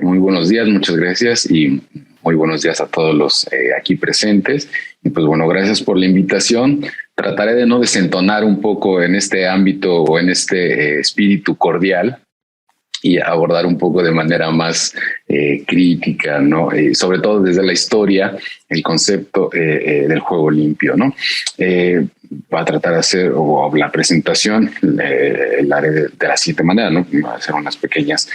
Muy buenos días, muchas gracias y muy buenos días a todos los aquí presentes. Y pues bueno, gracias por la invitación. Trataré de no desentonar un poco en este ámbito o en este espíritu cordial y abordar un poco de manera más crítica, ¿no? Sobre todo desde la historia, el concepto del juego limpio, ¿no? Va a tratar de hacer la presentación, la haré de la siguiente manera, ¿no? Va a hacer unas pequeñas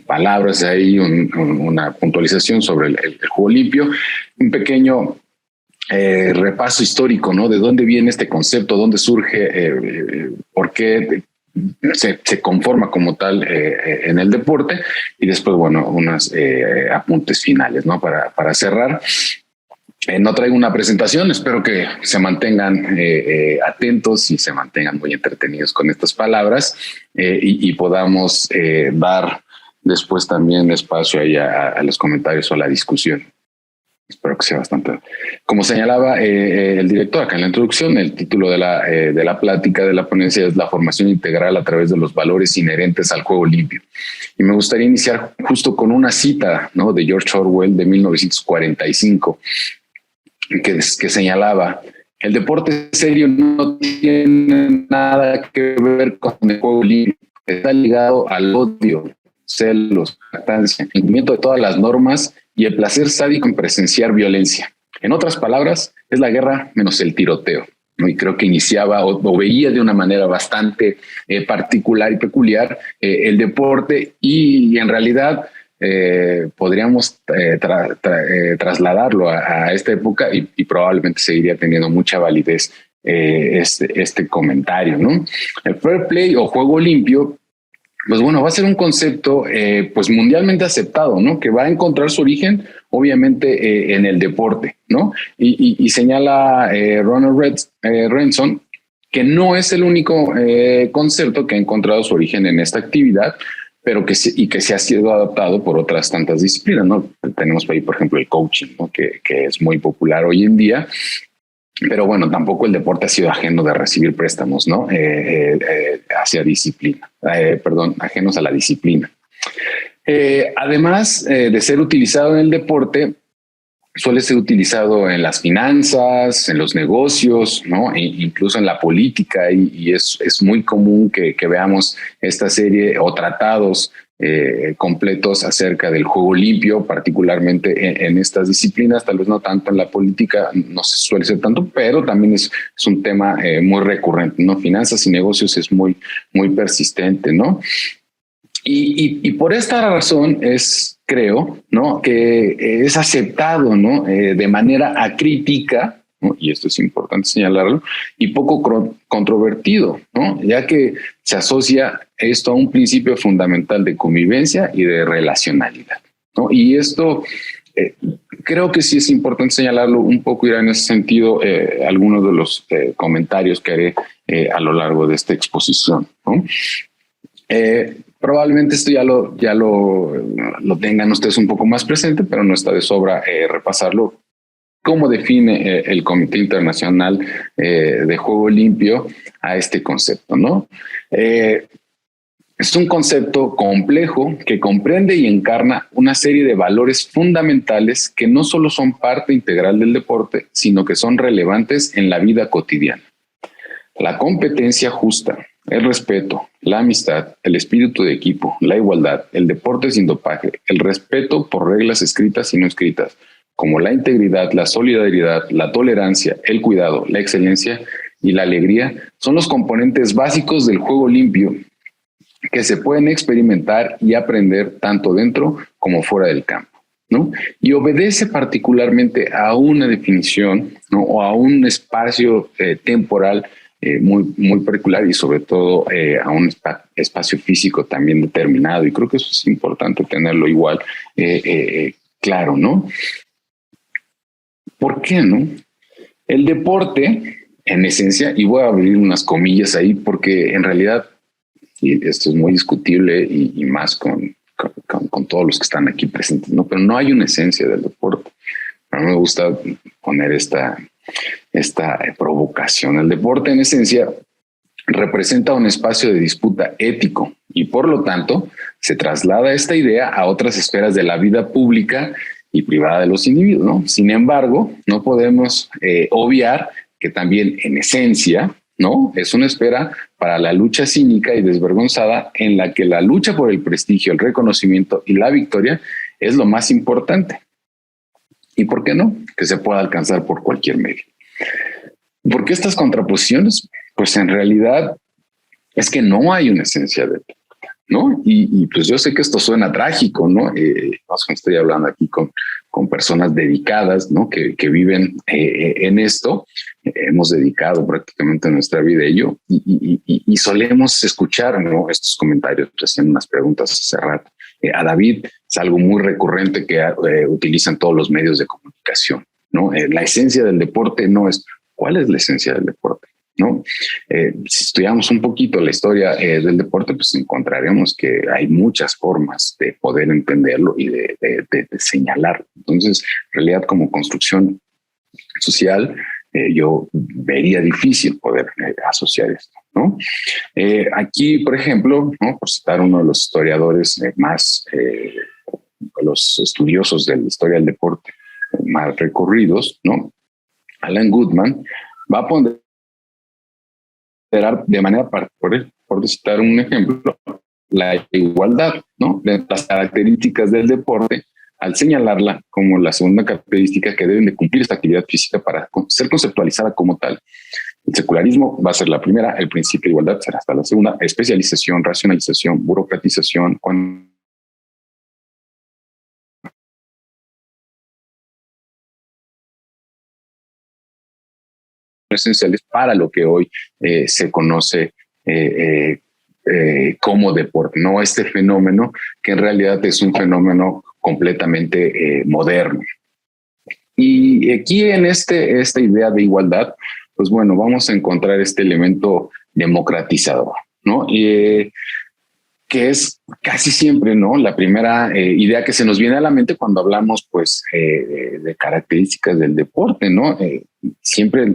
palabras ahí, una puntualización sobre el juego limpio, un pequeño repaso histórico, ¿no? De dónde viene este concepto, dónde surge, por qué se conforma como tal en el deporte, y después, bueno, unos apuntes finales, ¿no? Para cerrar. No traigo una presentación, espero que se mantengan atentos y se mantengan muy entretenidos con estas palabras y podamos dar después también espacio ahí a los comentarios o a la discusión. Espero que sea bastante. Como señalaba el director acá en la introducción, el título de la plática de la ponencia es la formación integral a través de los valores inherentes al juego limpio. Y me gustaría iniciar justo con una cita, ¿no?, de George Orwell de 1945, que señalaba: el deporte serio no tiene nada que ver con el juego limpio. Está ligado al odio, celos, jactancia, cumplimiento de todas las normas y el placer sádico en presenciar violencia. En otras palabras, es la guerra menos el tiroteo, ¿no? Y creo que iniciaba o veía de una manera bastante particular y peculiar el deporte, y en realidad podríamos trasladarlo a esta época y probablemente seguiría teniendo mucha validez este comentario, ¿no? El fair play o juego limpio, pues bueno, va a ser un concepto pues mundialmente aceptado, ¿no? Que va a encontrar su origen, obviamente, en el deporte, ¿no? Y señala Ronald Renson que no es el único concepto que ha encontrado su origen en esta actividad, pero que se ha sido adaptado por otras tantas disciplinas, ¿no? Tenemos ahí, por ejemplo, el coaching, ¿no? Que es muy popular hoy en día. Pero bueno, tampoco el deporte ha sido ajeno de recibir préstamos, ¿no? Hacia disciplina, ajenos a la disciplina. Además de ser utilizado en el deporte, suele ser utilizado en las finanzas, en los negocios, ¿no? Incluso en la política, y es muy común que veamos esta serie o tratados completos acerca del juego limpio, particularmente en estas disciplinas. Tal vez no tanto en la política, no se suele ser tanto, pero también es un tema muy recurrente, ¿no? Finanzas y negocios es muy persistente, ¿no? Y por esta razón creo, ¿no?, que es aceptado, ¿no?, de manera acrítica, ¿no?, y esto es importante señalarlo, y poco controvertido, ¿no?, ya que se asocia esto a un principio fundamental de convivencia y de relacionalidad, ¿no? Y esto creo que sí es importante señalarlo un poco, irá en ese sentido algunos de los comentarios que haré a lo largo de esta exposición, ¿no? Probablemente esto ya lo tengan ustedes un poco más presente, pero no está de sobra repasarlo. ¿Cómo define el Comité Internacional de Juego Limpio a este concepto, ¿no? Es un concepto complejo que comprende y encarna una serie de valores fundamentales que no solo son parte integral del deporte, sino que son relevantes en la vida cotidiana. La competencia justa, el respeto, la amistad, el espíritu de equipo, la igualdad, el deporte sin dopaje, el respeto por reglas escritas y no escritas, como la integridad, la solidaridad, la tolerancia, el cuidado, la excelencia y la alegría, son los componentes básicos del juego limpio que se pueden experimentar y aprender tanto dentro como fuera del campo, ¿no? Y obedece particularmente a una definición, ¿no?, o a un espacio temporal muy particular, y sobre todo a un espacio físico también determinado, y creo que eso es importante tenerlo igual claro, ¿no? ¿Por qué, no? El deporte, en esencia, y voy a abrir unas comillas ahí porque en realidad, y esto es muy discutible y más con todos los que están aquí presentes, ¿no? Pero no hay una esencia del deporte. A mí me gusta poner esta provocación. El deporte, en esencia, representa un espacio de disputa ético, y por lo tanto se traslada esta idea a otras esferas de la vida pública y privada de los individuos, ¿no? Sin embargo, no podemos obviar que también en esencia, ¿no? Es una esfera para la lucha cínica y desvergonzada en la que la lucha por el prestigio, el reconocimiento y la victoria es lo más importante. ¿Y por qué no? Que se pueda alcanzar por cualquier medio. ¿Por qué estas contraposiciones? Pues en realidad es que no hay una esencia de, ¿no? Y pues yo sé que esto suena trágico, ¿no? Estoy hablando aquí con personas dedicadas, ¿no? Que viven en esto. Hemos dedicado prácticamente nuestra vida a ello y solemos escuchar, ¿no? Estos comentarios, haciendo unas preguntas hace rato. A David es algo muy recurrente que utilizan todos los medios de comunicación, ¿no? La esencia del deporte no es, ¿cuál es la esencia del deporte? ¿No? Si estudiamos un poquito la historia del deporte, pues encontraremos que hay muchas formas de poder entenderlo y de señalarlo. Entonces, en realidad, como construcción social, yo vería difícil poder asociar esto, ¿no? Aquí, por ejemplo, ¿no? Por citar uno de los historiadores más, los estudiosos de la historia del deporte más recurridos, ¿no? Alan Goodman va a poner de manera, por citar un ejemplo, la igualdad, ¿no? De las características del deporte, al señalarla como la segunda característica que deben de cumplir esta actividad física para ser conceptualizada como tal. El secularismo va a ser la primera, el principio de igualdad será hasta la segunda, especialización, racionalización, burocratización, esenciales para lo que hoy se conoce como deporte, no este fenómeno que en realidad es un fenómeno completamente moderno. Y aquí en esta idea de igualdad, pues bueno, vamos a encontrar este elemento democratizador, ¿no? Que es casi siempre, ¿no? La primera idea que se nos viene a la mente cuando hablamos, pues, de características del deporte, ¿no? Siempre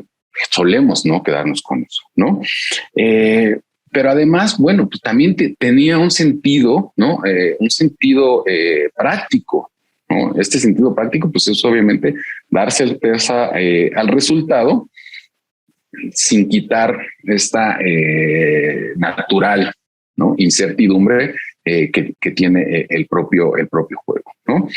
solemos, ¿no? Quedarnos con eso, ¿no? Pero además, bueno, pues también tenía un sentido, ¿no? Un sentido práctico, ¿no? Este sentido práctico, pues es obviamente dar certeza al resultado sin quitar esta natural, ¿no? Incertidumbre que tiene el propio juego, ¿no?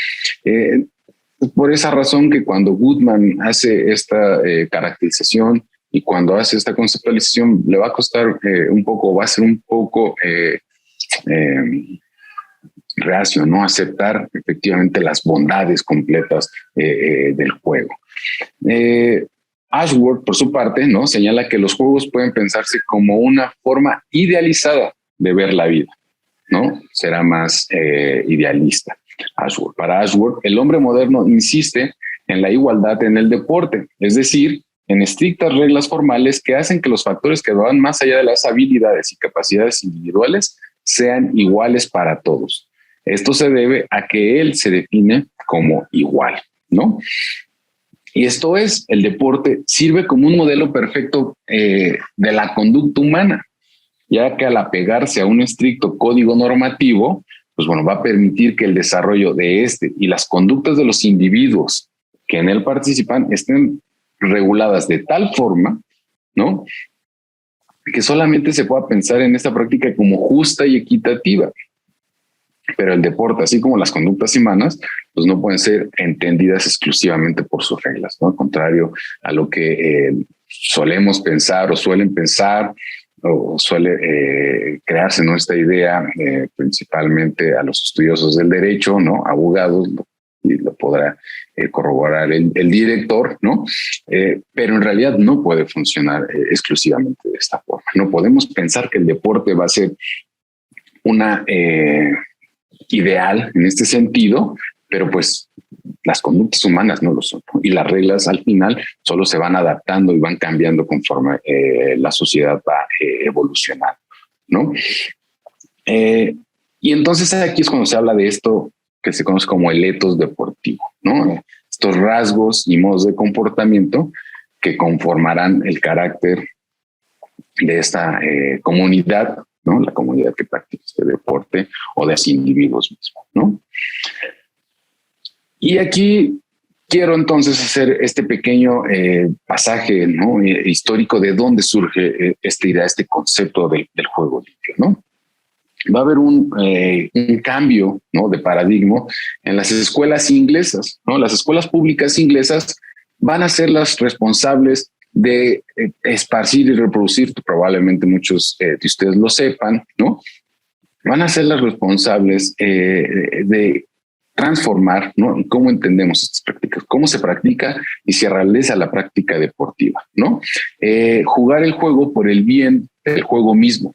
Por esa razón que cuando Goodman hace esta caracterización y cuando hace esta conceptualización le va a costar un poco, va a ser un poco reacio, ¿no? Aceptar efectivamente las bondades completas del juego. Ashworth, por su parte, ¿no? Señala que los juegos pueden pensarse como una forma idealizada de ver la vida, ¿no? Será más idealista. Ashworth. Para Ashworth, el hombre moderno insiste en la igualdad en el deporte, es decir, en estrictas reglas formales que hacen que los factores que van más allá de las habilidades y capacidades individuales sean iguales para todos. Esto se debe a que él se define como igual, ¿no? Y esto es, el deporte sirve como un modelo perfecto de la conducta humana, ya que al apegarse a un estricto código normativo, pues bueno, va a permitir que el desarrollo de este y las conductas de los individuos que en él participan estén reguladas de tal forma, ¿no? Que solamente se pueda pensar en esta práctica como justa y equitativa. Pero el deporte, así como las conductas humanas, pues no pueden ser entendidas exclusivamente por sus reglas, ¿no? Al contrario a lo que solemos pensar o suelen pensar o suele crearse, ¿no? Esta idea principalmente a los estudiosos del derecho, ¿no? Abogados, y lo podrá corroborar el director, ¿no? Pero en realidad no puede funcionar exclusivamente de esta forma. No podemos pensar que el deporte va a ser una ideal en este sentido, pero pues las conductas humanas no lo son, ¿no? Y las reglas al final solo se van adaptando y van cambiando conforme la sociedad va evolucionando, ¿no? Y entonces aquí es cuando se habla de esto que se conoce como el etos deportivo, ¿no? Estos rasgos y modos de comportamiento que conformarán el carácter de esta comunidad ¿no? La comunidad que practica este deporte o de los individuos mismos, ¿no? Y aquí quiero entonces hacer este pequeño pasaje, ¿no? Histórico de dónde surge esta idea, este concepto del juego limpio, ¿no? Va a haber un cambio, ¿no?, de paradigma en las escuelas inglesas, ¿no? Las escuelas públicas inglesas van a ser las responsables de esparcir y reproducir, probablemente muchos de ustedes lo sepan, ¿no? Van a ser las responsables de transformar, ¿no?, y cómo entendemos estas prácticas, cómo se practica y se realiza la práctica deportiva, ¿no? Jugar el juego por el bien del juego mismo,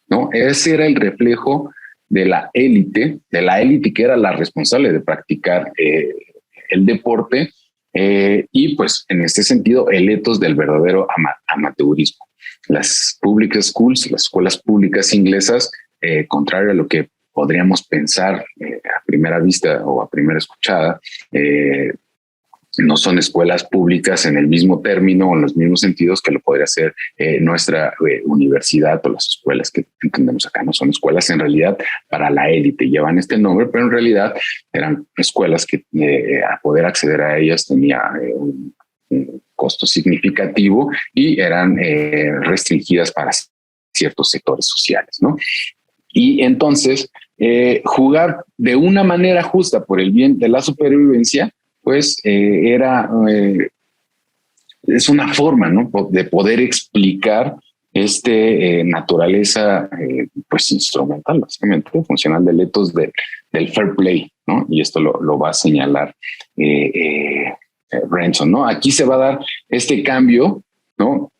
¿no? Ese era el reflejo de la élite que era la responsable de practicar el deporte, y pues en este sentido el ethos del verdadero amateurismo. Las public schools, las escuelas públicas inglesas, contrario a lo que podríamos pensar a primera vista o a primera escuchada, no son escuelas públicas en el mismo término o en los mismos sentidos que lo podría ser nuestra universidad o las escuelas que entendemos acá. No son escuelas en realidad para la élite, llevan este nombre, pero en realidad eran escuelas que a poder acceder a ellas tenía un costo significativo y eran restringidas para ciertos sectores sociales, ¿no? Y entonces jugar de una manera justa por el bien de la supervivencia, pues es una forma, ¿no?, de poder explicar naturaleza pues instrumental, básicamente funcional del ethos del fair play, ¿no? Y esto lo va a señalar Renson, ¿no? Aquí se va a dar este cambio, ¿no?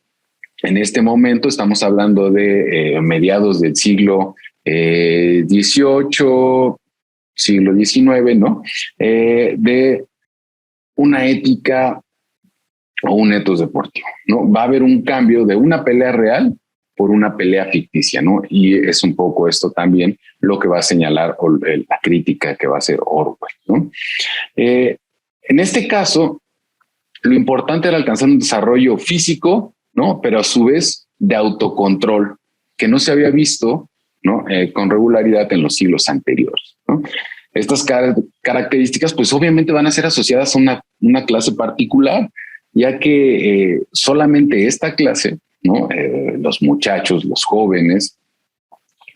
En este momento estamos hablando de mediados del siglo XVIII, siglo XIX, ¿no? De una ética o un ethos deportivo, ¿no? Va a haber un cambio de una pelea real por una pelea ficticia, ¿no? Y es un poco esto también lo que va a señalar la crítica que va a hacer Orwell, ¿no? En este caso, lo importante era alcanzar un desarrollo físico, ¿no?, pero a su vez de autocontrol, que no se había visto, ¿no?, con regularidad en los siglos anteriores, ¿no? Estas características, pues obviamente van a ser asociadas a una clase particular, ya que solamente esta clase, ¿no?, los muchachos, los jóvenes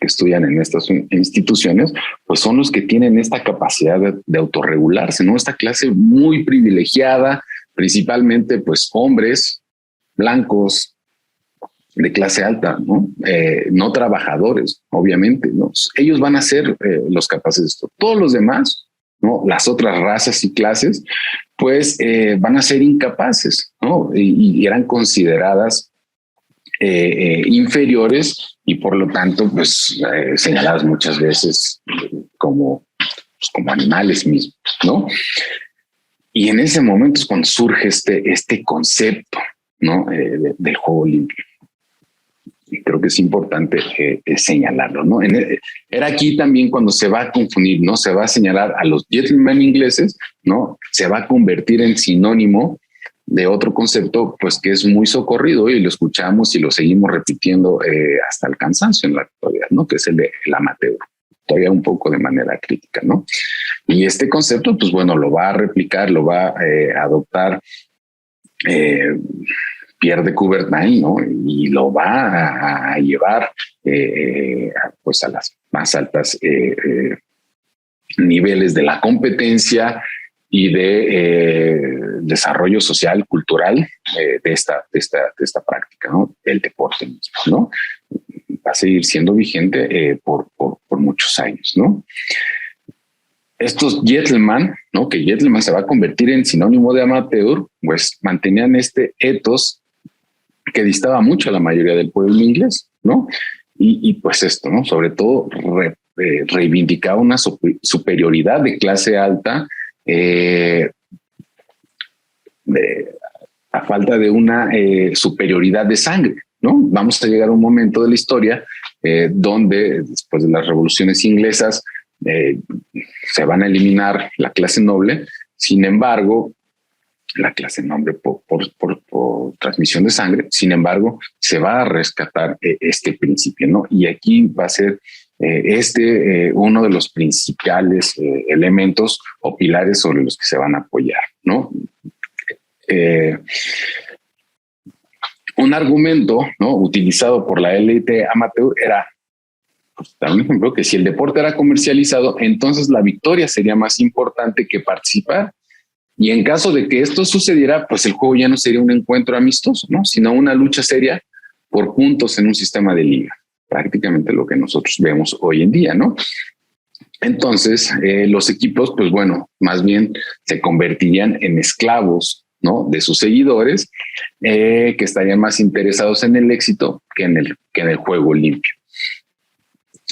que estudian en estas instituciones, pues son los que tienen esta capacidad de autorregularse, ¿no? Esta clase muy privilegiada, principalmente pues hombres blancos de clase alta, ¿no? No trabajadores, obviamente, ¿no? Ellos van a ser los capaces de esto. Todos los demás, ¿no?, las otras razas y clases, pues van a ser incapaces, ¿no? Y eran consideradas inferiores y por lo tanto, pues señaladas muchas veces como animales mismos, ¿no? Y en ese momento es cuando surge este concepto, ¿no?, del juego limpio. Y creo que es importante señalarlo, ¿no? Era aquí también cuando se va a confundir, ¿no? Se va a señalar a los gentlemen ingleses, ¿no? Se va a convertir en sinónimo de otro concepto, pues que es muy socorrido y lo escuchamos y lo seguimos repitiendo hasta el cansancio en la actualidad, ¿no? Que es el amateur, todavía un poco de manera crítica, ¿no? Y este concepto, pues bueno, lo va a replicar, lo va a adoptar Pierre de Coubertin, ¿no? Y lo va a llevar pues a las más altas niveles de la competencia y de desarrollo social, cultural de esta práctica, ¿no? El deporte mismo, ¿no? Va a seguir siendo vigente por muchos años, ¿no? Estos gentlemen, ¿no?, que gentleman se va a convertir en sinónimo de amateur, pues mantenían este ethos que distaba mucho a la mayoría del pueblo inglés, ¿no? Y pues esto, ¿no? Sobre todo reivindicaba una superioridad de clase alta a falta de una superioridad de sangre, ¿no? Vamos a llegar a un momento de la historia donde después de las revoluciones inglesas se van a eliminar la clase noble. Sin embargo, la clase de nombre por transmisión de sangre. Sin embargo, se va a rescatar este principio, ¿no? Y aquí va a ser uno de los principales elementos o pilares sobre los que se van a apoyar, ¿no? Un argumento, ¿no?, utilizado por la élite amateur era, pues, dar un ejemplo, que si el deporte era comercializado, entonces la victoria sería más importante que participar. Y en caso de que esto sucediera, pues el juego ya no sería un encuentro amistoso, ¿no?, sino una lucha seria por puntos en un sistema de liga. Prácticamente lo que nosotros vemos hoy en día, ¿no? Entonces, los equipos, pues bueno, más bien se convertirían en esclavos, ¿no?, de sus seguidores, que estarían más interesados en el éxito que en el juego limpio.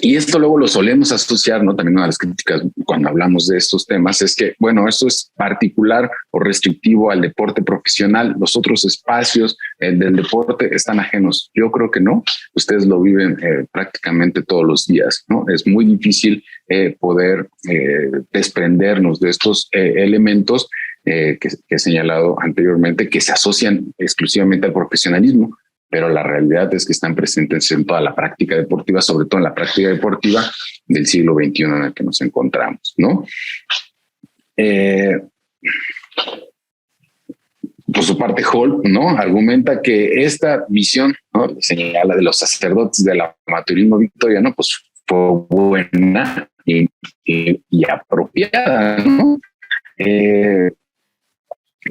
Y esto luego lo solemos asociar, ¿no? También una de las críticas cuando hablamos de estos temas es que, bueno, esto es particular o restrictivo al deporte profesional. Los otros espacios del deporte están ajenos. Yo creo que no. Ustedes lo viven prácticamente todos los días, ¿no? Es muy difícil poder desprendernos de estos elementos que he señalado anteriormente, que se asocian exclusivamente al profesionalismo, pero la realidad es que están presentes en toda la práctica deportiva, sobre todo en la práctica deportiva del siglo XXI en el que nos encontramos, ¿no? Por su parte, Hall, ¿no?, argumenta que esta visión, ¿no?, señala de los sacerdotes del amateurismo victoriano, pues fue buena y apropiada, ¿no?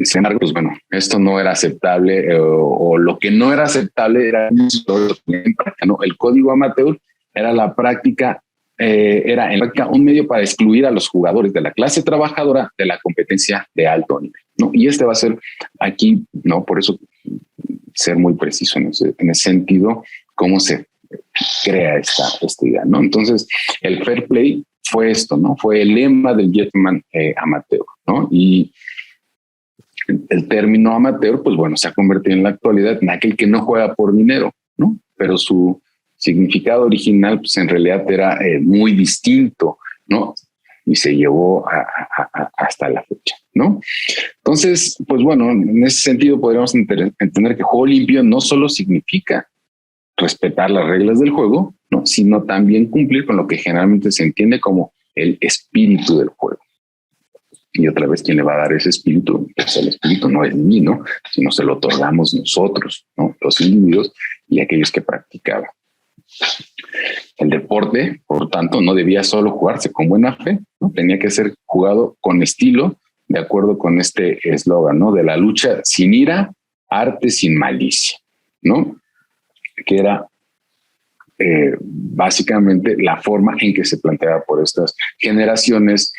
Sin embargo, pues bueno, esto no era aceptable o lo que no era aceptable era, ¿no? El código amateur era la práctica, era en práctica un medio para excluir a los jugadores de la clase trabajadora de la competencia de alto nivel, ¿no? Y este va a ser aquí, ¿no? Por eso ser muy preciso en ese sentido, cómo se crea esta idea, ¿no? Entonces, el fair play fue esto, ¿no? Fue el lema del Gentleman amateur, ¿no? Y el término amateur, pues bueno, se ha convertido en la actualidad en aquel que no juega por dinero, ¿no? Pero su significado original, pues en realidad era muy distinto, ¿no? Y se llevó hasta la fecha, ¿no? Entonces, pues bueno, en ese sentido podríamos entender que juego limpio no solo significa respetar las reglas del juego, ¿no?, sino también cumplir con lo que generalmente se entiende como el espíritu del juego. Y otra vez, ¿quién le va a dar ese espíritu? Pues el espíritu no es mío, sino se lo otorgamos nosotros, ¿no?, los individuos y aquellos que practicaban. El deporte, por tanto, no debía solo jugarse con buena fe, ¿no?, tenía que ser jugado con estilo, de acuerdo con este eslogan, ¿no?, de la lucha sin ira, arte sin malicia, ¿no?, que era básicamente la forma en que se planteaba por estas generaciones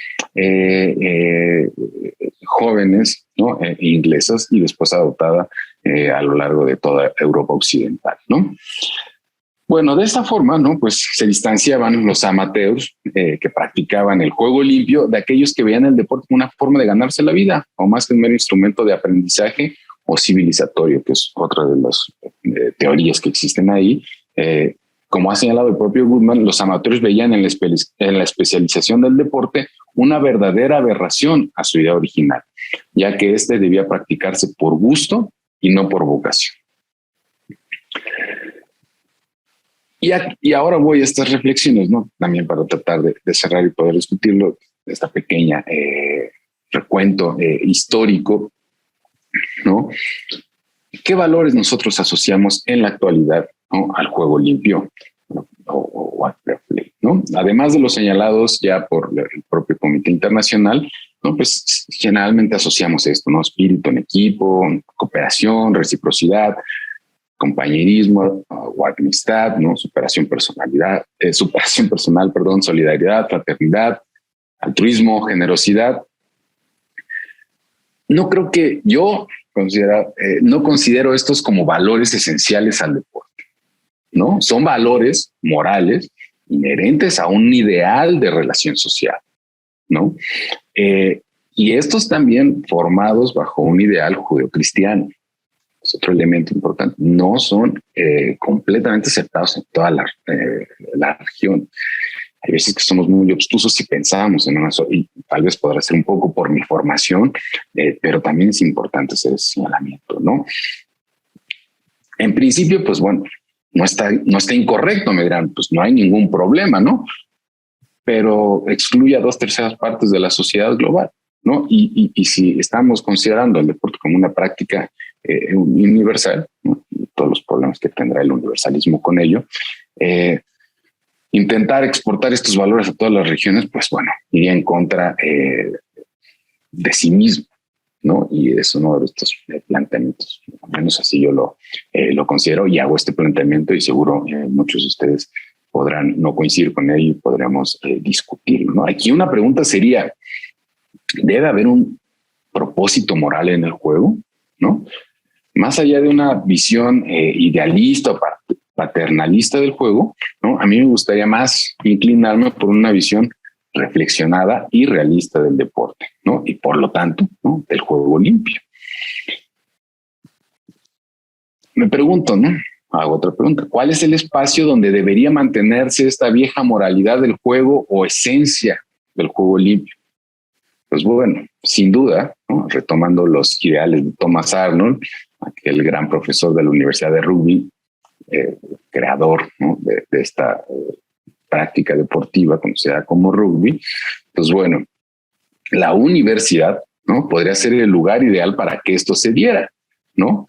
jóvenes, ¿no?, inglesas y después adoptada a lo largo de toda Europa occidental, ¿no? Bueno, de esta forma, ¿no?, pues se distanciaban los amateurs que practicaban el juego limpio de aquellos que veían el deporte como una forma de ganarse la vida o más que un mero instrumento de aprendizaje o civilizatorio, que es otra de las teorías que existen ahí. Como ha señalado el propio Goodman, los amateurs veían en la especialización del deporte una verdadera aberración a su idea original, ya que este debía practicarse por gusto y no por vocación. Y ahora voy a estas reflexiones, ¿no?, también para tratar de cerrar y poder discutirlo, esta pequeña recuento histórico, ¿no? ¿Qué valores nosotros asociamos en la actualidad, ¿no?, al juego limpio, ¿no?, o al fair play, ¿no? Además de los señalados ya por el propio Comité Internacional, ¿no?, pues generalmente asociamos esto, ¿no?, espíritu en equipo, cooperación, reciprocidad, compañerismo o amistad, ¿no?, superación personal, solidaridad, fraternidad, altruismo, generosidad. No creo que yo no considero estos como valores esenciales al deporte, ¿no? Son valores morales inherentes a un ideal de relación social, ¿no? Y estos también formados bajo un ideal judeocristiano. Es otro elemento importante. No son completamente aceptados en toda la región. hay veces que somos muy obtusos y pensamos en una sola, y tal vez podrá ser un poco por mi formación, pero también es importante hacer ese señalamiento, ¿no? En principio, pues bueno, no está incorrecto, me dirán, pues no hay ningún problema, ¿no? Pero excluye a 2/3 partes de la sociedad global, ¿no? Y si estamos considerando el deporte como una práctica universal, ¿no? Y todos los problemas que tendrá el universalismo con ello, intentar exportar estos valores a todas las regiones, pues bueno, iría en contra de sí mismo, ¿no? Y es uno de estos planteamientos, al menos así yo lo considero y hago este planteamiento y seguro muchos de ustedes podrán no coincidir con ello y podremos discutirlo, ¿no? Aquí una pregunta sería, ¿debe haber un propósito moral en el juego? ¿No? Más allá de una visión idealista o paternalista del juego, ¿no? A mí me gustaría más inclinarme por una visión reflexionada y realista del deporte, ¿no? Y por lo tanto, ¿no? Del juego limpio. Me pregunto, ¿no? Hago otra pregunta. ¿Cuál es el espacio donde debería mantenerse esta vieja moralidad del juego o esencia del juego limpio? Pues bueno, sin duda, ¿no? Retomando los ideales de Thomas Arnold, aquel gran profesor de la Universidad de Rugby, creador, ¿no? de esta práctica deportiva conocida como rugby, pues bueno, la universidad, ¿no? Podría ser el lugar ideal para que esto se diera, ¿no?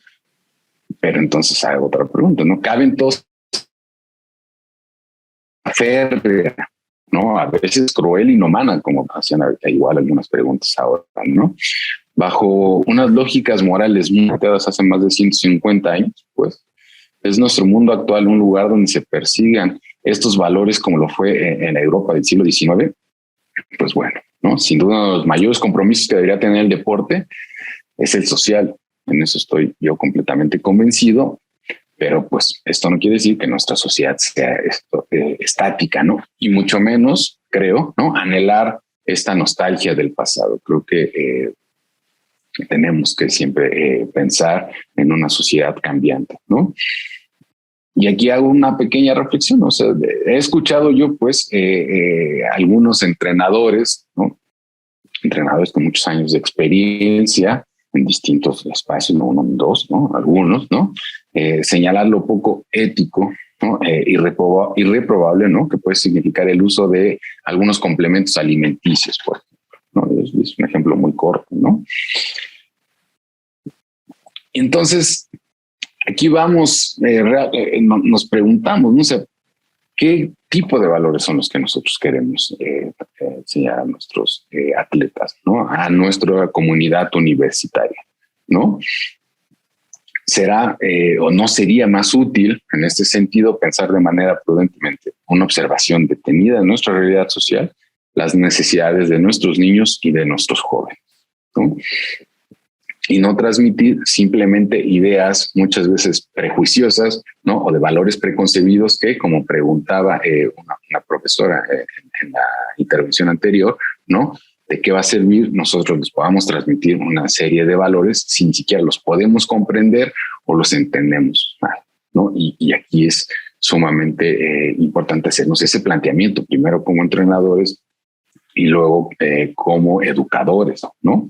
Pero entonces hago otra pregunta, ¿no? ¿Caben todos férrea, ¿no? A veces cruel y inhumana, como hacían igual algunas preguntas ahora, ¿no? Bajo unas lógicas morales muy marcadas hace más de 150 años, pues, es nuestro mundo actual un lugar donde se persigan estos valores como lo fue en la Europa del siglo XIX. Pues bueno, ¿no? Sin duda uno de los mayores compromisos que debería tener el deporte es el social. En eso estoy yo completamente convencido, pero pues esto no quiere decir que nuestra sociedad sea estática, ¿no? Y mucho menos, creo, ¿no? Anhelar esta nostalgia del pasado. Creo que tenemos que siempre pensar en una sociedad cambiante, ¿no? Y aquí hago una pequeña reflexión, o sea, he escuchado yo pues algunos entrenadores, ¿no? Entrenadores con muchos años de experiencia en distintos espacios, no uno, dos, ¿no? Algunos, ¿no? Señalar lo poco ético, ¿no? Irreprobable, ¿no? Que puede significar el uso de algunos complementos alimenticios, por ejemplo, ¿no? Es un ejemplo muy corto, ¿no? Entonces, aquí vamos, nos preguntamos, ¿no? O sea, ¿qué tipo de valores son los que nosotros queremos enseñar a nuestros atletas, ¿no? A nuestra comunidad universitaria, ¿no? ¿Será o no sería más útil en este sentido pensar de manera prudentemente una observación detenida de nuestra realidad social, las necesidades de nuestros niños y de nuestros jóvenes, ¿no? Y no transmitir simplemente ideas muchas veces prejuiciosas, ¿no? O de valores preconcebidos que, como preguntaba una profesora en la intervención anterior, ¿no? ¿De qué va a servir nosotros les podamos transmitir una serie de valores si ni siquiera los podemos comprender o los entendemos mal, ¿no? Y aquí es sumamente importante hacernos ese planteamiento, primero como entrenadores y luego como educadores, ¿no?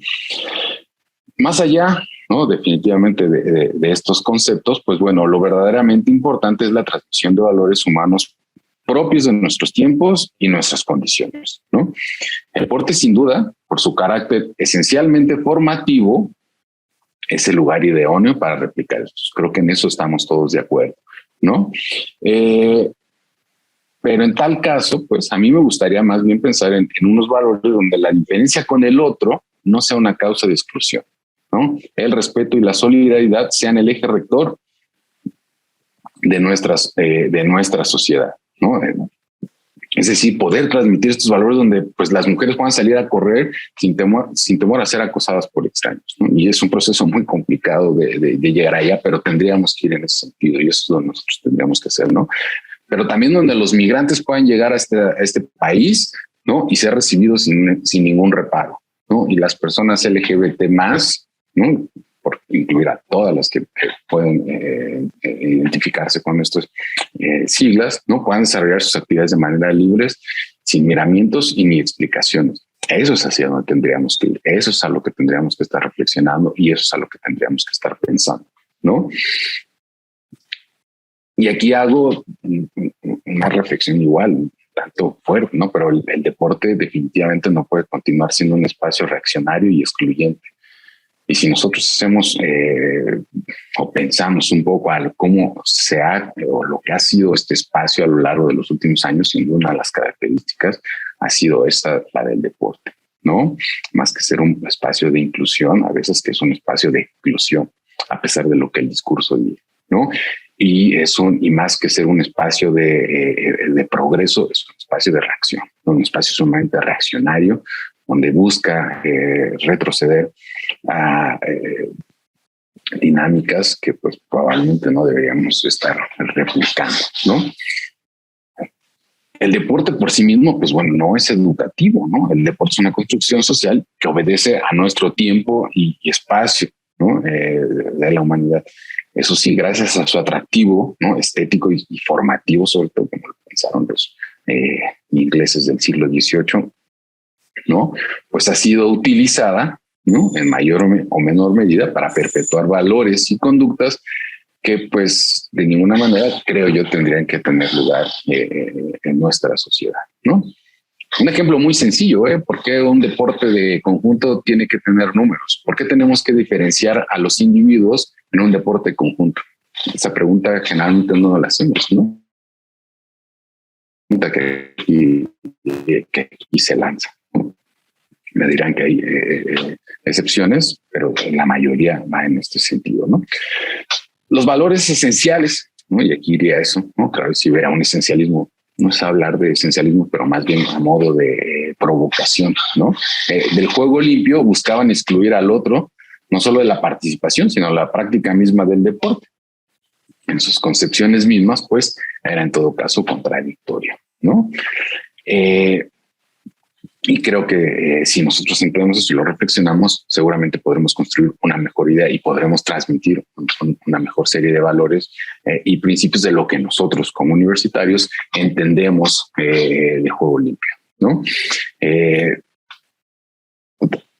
Más allá, ¿no? Definitivamente de estos conceptos, pues bueno, lo verdaderamente importante es la transmisión de valores humanos propios de nuestros tiempos y nuestras condiciones, ¿no? El deporte, sin duda, por su carácter esencialmente formativo, es el lugar idóneo para replicar esto. Creo que en eso estamos todos de acuerdo, ¿no? Pero en tal caso, pues a mí me gustaría más bien pensar en unos valores donde la diferencia con el otro no sea una causa de exclusión, ¿no? El respeto y la solidaridad sean el eje rector de nuestra sociedad, ¿no? Es decir, poder transmitir estos valores donde pues, las mujeres puedan salir a correr sin temor a ser acosadas por extraños, ¿no? Y es un proceso muy complicado de llegar allá, pero tendríamos que ir en ese sentido y eso es lo que nosotros tendríamos que hacer, ¿no? Pero también donde los migrantes puedan llegar a este país, ¿no? Y ser recibidos sin ningún reparo, ¿no? Y las personas LGBT más, ¿no? Por incluir a todas las que pueden identificarse con estas siglas, ¿no? Puedan desarrollar sus actividades de manera libre sin miramientos y ni explicaciones. Eso es hacia donde tendríamos que ir, eso es a lo que tendríamos que estar reflexionando y eso es a lo que tendríamos que estar pensando, ¿no? Y aquí hago una reflexión igual, tanto fuerte, ¿no? Pero el deporte definitivamente no puede continuar siendo un espacio reaccionario y excluyente. Y si nosotros hacemos o pensamos un poco a cómo se ha o lo que ha sido este espacio a lo largo de los últimos años, sin duda una de las características ha sido esa, la del deporte, ¿no? Más que ser un espacio de inclusión, a veces que es un espacio de exclusión, a pesar de lo que el discurso dice, ¿no? Y más que ser un espacio de progreso, es un espacio de reacción, un espacio sumamente reaccionario, donde busca retroceder a dinámicas que pues probablemente no deberíamos estar replicando, ¿no? El deporte por sí mismo, pues bueno, no es educativo, ¿no? El deporte es una construcción social que obedece a nuestro tiempo y espacio, ¿no? De la humanidad. Eso sí, gracias a su atractivo, ¿no? Estético y formativo, sobre todo como lo pensaron los ingleses del siglo XVIII, ¿no? Pues ha sido utilizada, ¿no? En mayor o menor medida para perpetuar valores y conductas que pues de ninguna manera creo yo tendrían que tener lugar en nuestra sociedad, ¿no? Un ejemplo muy sencillo, ¿eh? ¿Por qué un deporte de conjunto tiene que tener números? ¿Por qué tenemos que diferenciar a los individuos en un deporte conjunto? Esa pregunta generalmente no la hacemos, ¿no? Que aquí se lanza, ¿no? Me dirán que hay excepciones, pero la mayoría va en este sentido, ¿no? Los valores esenciales, ¿no? Y aquí iría eso, ¿no? Claro, si hubiera un esencialismo, no es hablar de esencialismo, pero más bien a modo de provocación, ¿no? Del juego limpio buscaban excluir al otro, no solo de la participación, sino la práctica misma del deporte. En sus concepciones mismas, pues, era en todo caso contradictoria, ¿no? Y creo que si nosotros entendemos esto y lo reflexionamos, seguramente podremos construir una mejor idea y podremos transmitir una mejor serie de valores y principios de lo que nosotros como universitarios entendemos de juego limpio, ¿no?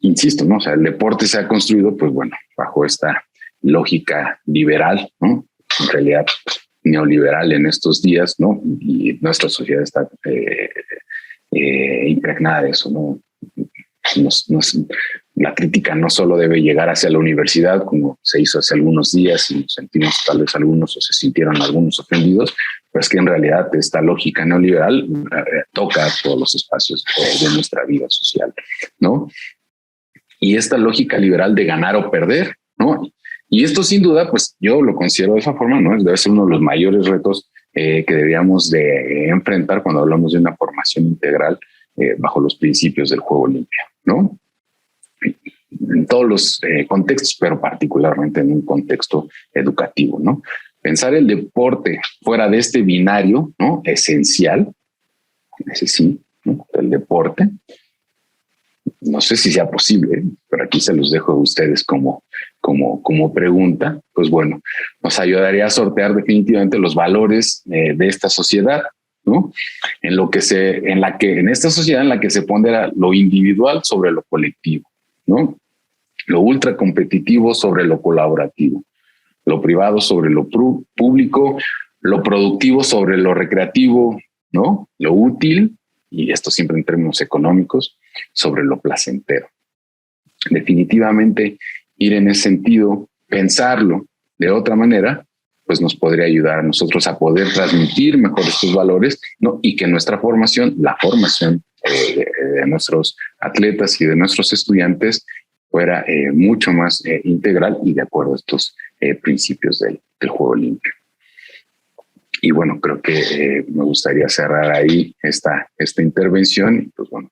Insisto, ¿no? O sea, el deporte se ha construido, pues bueno, bajo esta lógica liberal, ¿no? En realidad neoliberal en estos días, ¿no? Y nuestra sociedad está impregnada de eso, ¿no? La crítica no solo debe llegar hacia la universidad, como se hizo hace algunos días y nos sentimos tal vez algunos o se sintieron algunos ofendidos, pero es que en realidad esta lógica neoliberal toca todos los espacios de nuestra vida social, ¿no? Y esta lógica liberal de ganar o perder, ¿no? Y esto sin duda, pues yo lo considero de esa forma, ¿no? Debe ser uno de los mayores retos que deberíamos de enfrentar cuando hablamos de una formación integral bajo los principios del juego limpio, ¿no? En todos los contextos, pero particularmente en un contexto educativo, ¿no? Pensar el deporte fuera de este binario, ¿no? Esencial, ese sí, ¿no? El deporte. No sé si sea posible, pero aquí se los dejo a ustedes como pregunta. Pues bueno, nos ayudaría a sortear definitivamente los valores de esta sociedad, ¿no? En esta sociedad en la que se pondera lo individual sobre lo colectivo, ¿no? Lo ultra competitivo sobre lo colaborativo, lo privado sobre lo público, lo productivo sobre lo recreativo, ¿no? Lo útil, y esto siempre en términos económicos, sobre lo placentero. Definitivamente ir en ese sentido, pensarlo de otra manera, pues nos podría ayudar a nosotros a poder transmitir mejor estos valores, ¿no? Y que nuestra formación, la formación de nuestros atletas y de nuestros estudiantes fuera mucho más integral y de acuerdo a estos principios del juego limpio. Y bueno, creo que me gustaría cerrar ahí esta intervención y pues bueno,